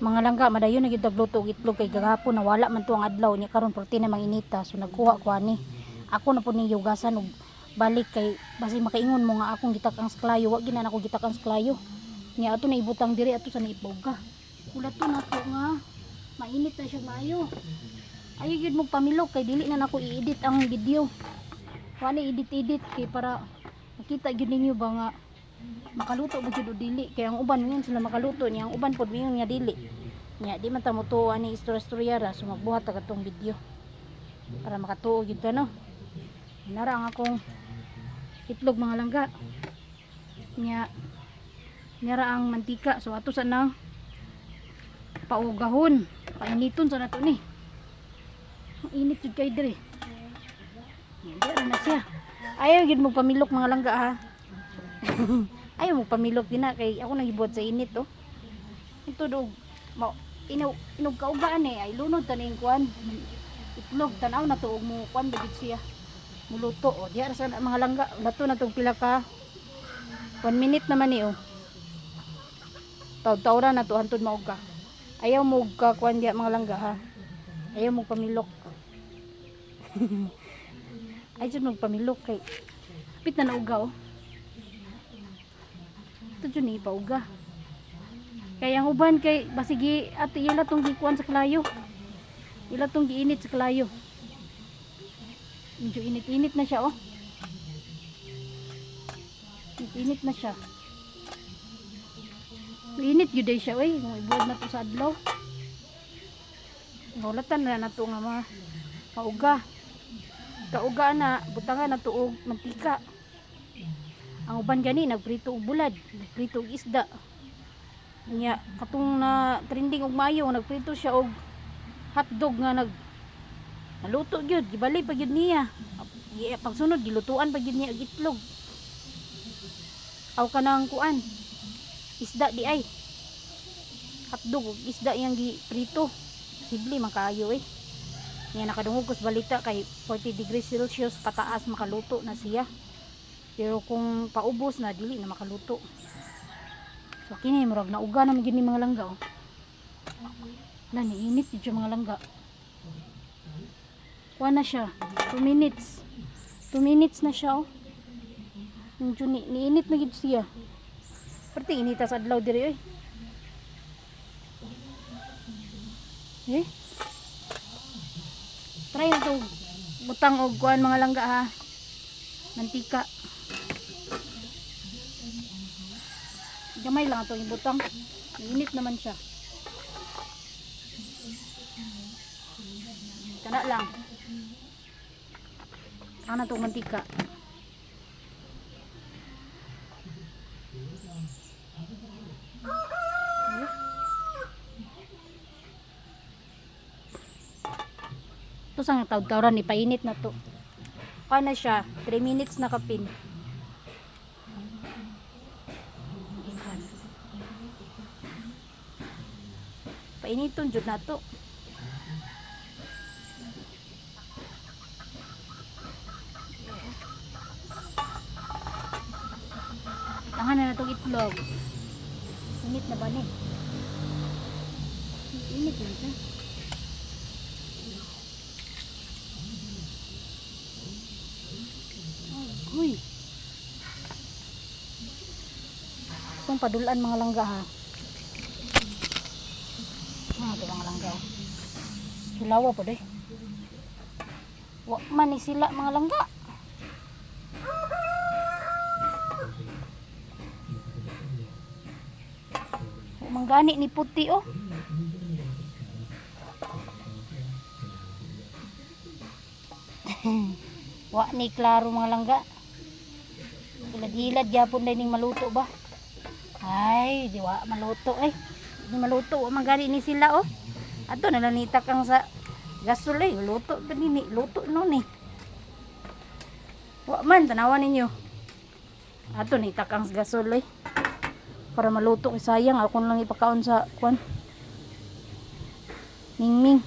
Mga langga madayon na gyud tagluto og itlog kay gagahapon nawala man to ang adlaw nya karon protein na manginita so nagkuha ko ani. Ako na po ni yugasan og balik kay basi makaingon mo nga akong gitakang sa klayo wa gina ako gitakang sa klayo. Nya ato na ibutang diri ato sa naiboga. Kulat to nato nga mainit na siya maayo. Ayo gyud mo pamilok kay dili na nako i-edit ang video. Wala edit kay para makita gyud ninyo ba nga makaluto ba gyud o dili kay ang uban ngayon sila makaluto niya ang uban pod mingon nga dili nya di man ta motuo ani istorya ra so magbuhat ta katong video para makatuo gyud ta no nara ang akong itlog mga langga nya nara ang mantika so ato sa nang paugahon painiton sa nato ni ang init jud kay dire dira na siya ayaw gyud mo pamilok mga langga ha. Ayaw mo pamilok din na kay ako nagibot sa init oh. Ito do inog kaugaan eh ay lunod taning kuan itlog tanaw na tuog mo kuan bagid siya muluto oh diya sa mga langga nato na tong pila ka 1 minute naman ni oh. Taw-tawra na to hantod mauga. Ayaw mo ka kuan diya mga langga ha. Ayaw mo pamilok. Ay jud mo pamilok kay pit na nauga oh. Ito dyan ipauga kaya ang uban kay basigi at ila tong gikuan sa kalayo ila tong giinit sa kalayo medyo init na siya oh init na siya init yun day siya oy ibuod na to sa adlaw ngulatan na to nga mga kauga na butangan na to og mantika. Ang uban gani nagprito og bulad, nagprito og isda. Nya katong na trending og mayo nagprito siya og hotdog nga naluto gyud, gibali pa gyud niya. Pagsunod gilutuan pa gyud niya og itlog. Aw kanang kuan. Isda di ay. Hotdog og isda yang giprito. Posible makaayo eh. Nya nakadungog ko sa balita kay 40 degrees Celsius pataas makaluto na siya. Pero kung paubos na dili na makaluto. So kini murag na uga na magini mga langga oh. Na niinit jud mga langga. Kuha na siya 2 minutes. 2 minutes na siya oh. Medyo niinit na gid siya. Perti inita sa adlaw diri oy. Try na to butang og kuan mga langga ha. Mantika. Gamay lang ito yung butang. Init naman siya. Kana lang. Kana itong mantika. Ito sang tawd-tawran ipainit na to. Kana siya 3 minutes na kapin. Painiton jud na to. Tangan na natong itlog. Init na ba ni? Init din siya. Uy. Itong padulan mga langga ha. Ito mga langga. Sulawa po deh. Wa man ni sila mga langga. Manggani ni puti oh. Wa ni klaro mga langga. Hilad-hilad gyapon dai ning maluto ba? Ay, di wa maluto eh. Di maluto wa manggani ni sila oh. Ato na lang nitak ang sa gasol eh. Luto pa ni luto no ni. Wa man tanawan ninyo. Ato nitak ang sa gasol eh. Para maluto kay sayang ako lang ipakaon sa kwan. Mingming.